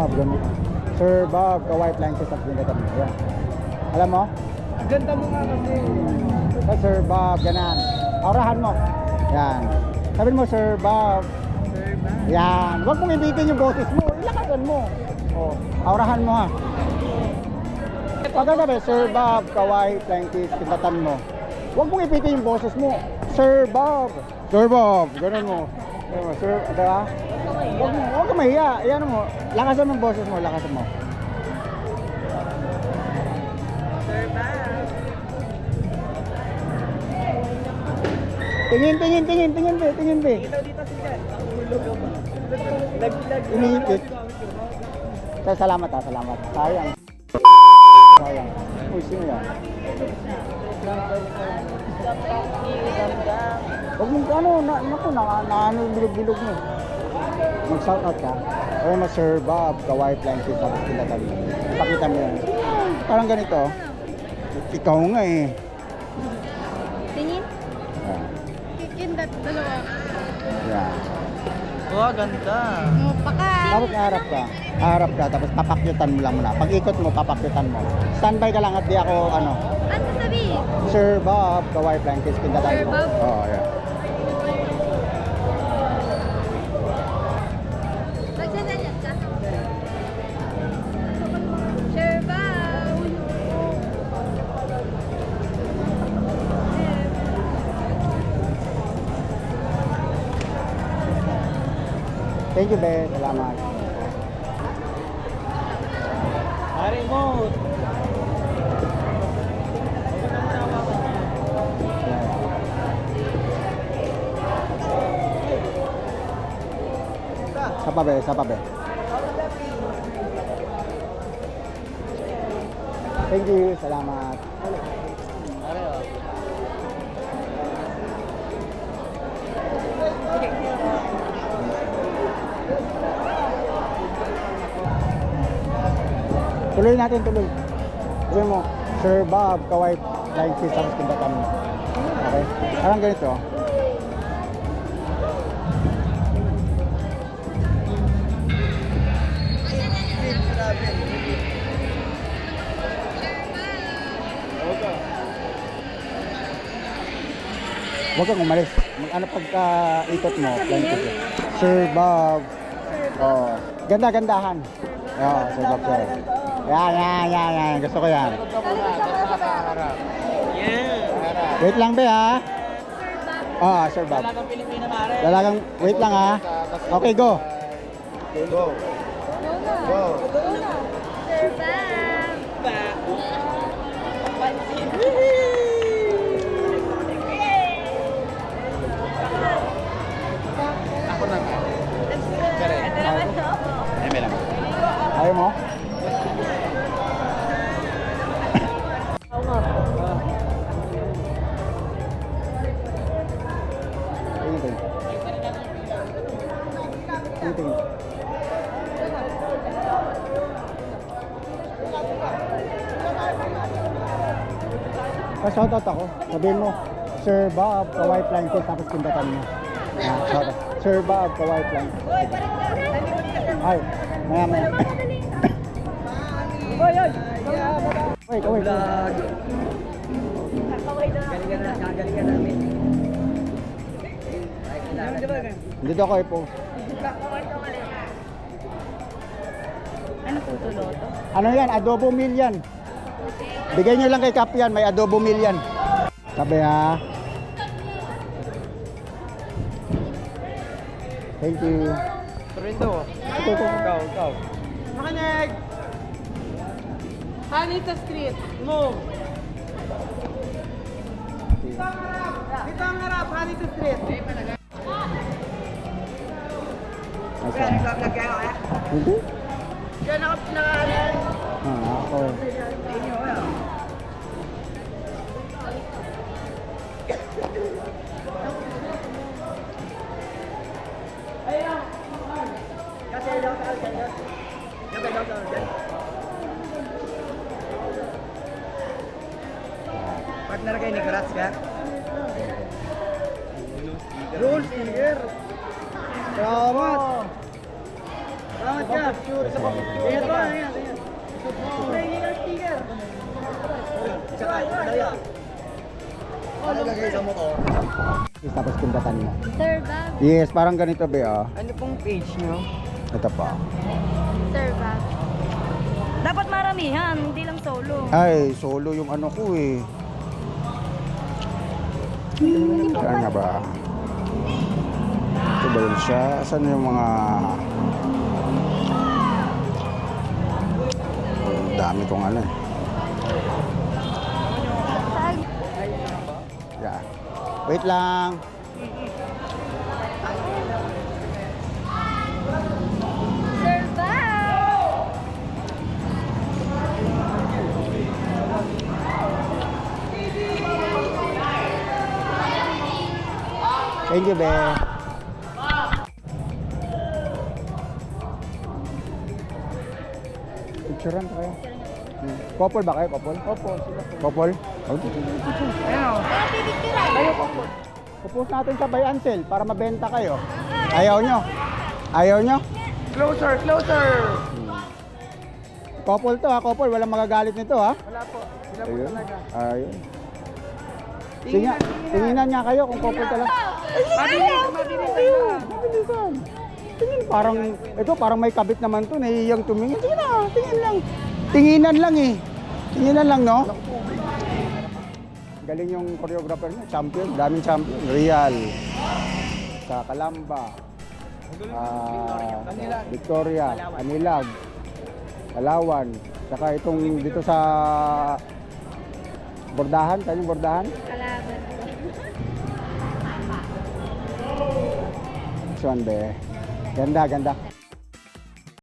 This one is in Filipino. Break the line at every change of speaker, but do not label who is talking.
Bob, ganun. Sir Bob, ka-white line sa pinagatan mo. Yan. Alam mo?
Ganda mo nga kasi.
Sir Bob, ganan. Aurahan mo. Yan. Sabihin mo, Sir Bob.
Sir Bob.
Yan. Huwag mong ibitin yung boses mo. Ilakasan mo. O, aurahan mo ha. Pagkasabi, Sir Bob, ka-white line sa pinagatan mo. Huwag mong ibitin yung boses mo. Sir Bob. Sir Bob. Ganun mo. Sir, diba? Huwag ka mahiya. Ayan mo. Lakasan mo yung boses mo. Lakasan mo.
Sir Bob.
Tingin, tingin, tingin, tingin, be, tingin, be.
Ikaw dito si Jan. Hulog ka ba? Lag.
Iniipit. Salamat ha, salamat. Sayang. Sayang. Uy, sino yan? Huwag mong ano, ano yung bilog-bilog mo. Mag-shout out ka. Ay, mas Sir Bob, ka-white line sa tapos pinagatan mo. Pakita mo yan. Parang ganito. Ikaw nga eh.
Tingin?
Yan.
Kikindat dalawa.
Yan.
Wow, ganda.
Baka.
Tapos harap ka. Harap ka, tapos papakyutan mo lang muna. Pag ikot mo, papakyutan mo. Standby ka lang at di ako ano.
Ano sabihin?
Sir Bob, ka-white line sa pinagatan
Sir
mo.
Bob?
Oo, yan.
Magsasalyan ka? Sir Bob!
Thank you, be. Salamat.
Pare mo.
Sa pa, be. Thank you, salamat.
Pare oh.
Tuloy natin, tuloy. Tuloy mo. Sir Bob, ka-white line sa tapos pinagatan mo. Okay? Parang ganito. Huwag kang umalis. Ano pagka ikot mo, line kiss. Sir Bob. Oh, ganda-gandahan. Oh, Sir Bob, sir. Yan. Gusto ko yan.
Yeah.
Wait lang, be, ha? Ah, Sir Bob.
Dalagang Pilipina, pare.
Dalagang, wait lang, ha? Okay, go.
Go na. Sir Bob!
Ako na nga.
Ito naman to.
Eme lang.
Ayaw mo? Tingin. Shoutout ako. Sabihin mo, Sir Bob, ka-white line ko tapos pindatan mo. Shoutout. Sir Bob, ka-white line. Ay, maya. Wait.
Galingan namin.
Dito ako po.
Ano po ito, Loto?
Ano yan? Adobo meal yan. Bigay nyo lang kay Kap yan. May adobo meal yan. Sabi ha. Thank you.
Torindo.
Ito.
Ikaw. Makinig! Hanita Street. Move. Dito ang harap. Hanita Street.
Hindi?
Diyan ako pinakalan.
Ako.
Kasi daw sa dyan. Daw sa dyan. Partner kay Nicolas ka? Roll sticker. Salamat. Salamat ka. Isa pa picture. Ingat ba? Ingat. Hindi ka sticker. Tsaka, daya. Ano lagay sa motor?
Tapos pindatan mo.
Sir Bob.
Yes, parang ganito be
Ano pong page nyo?
Ito pa.
Sir Bob. Dapat maramihan, hindi lang solo.
Ay, solo yung ano ko eh. Saan na ba? Ito ba yun siya? Saan yung mga... Dami kong ano eh.
Sag.
Yeah. Wait lang.
Sir Bob.
Thank you, be. Picturean pa kayo. Couple ba kayo? Couple? Opo, sila po. Couple? Okay.
Kayo po.
Pupost natin sa Buy and Sell para mabenta kayo. Ayaw nyo? Ayaw nyo?
Closer, closer!
Couple to ha, couple. Walang magagalit nito ha.
Wala po. Sila po
Ayun.
talaga.
Ayun. Tinginan nga kayo kung couple talaga.
Mabilis.
Mabilisan. Tingin parang, ito parang may kabit naman to, nahihiyang tumingin. Sige na, tingin lang. Tinginan lang eh. Tinginan lang, no? Galing yung choreographer niya, champion, daming champion. Real, sa Calamba, Victoria, Anilag, Palawan, saka itong dito sa Bordahan, saan yung Bordahan?
Kalaban.
Suan be. Ganda, ganda.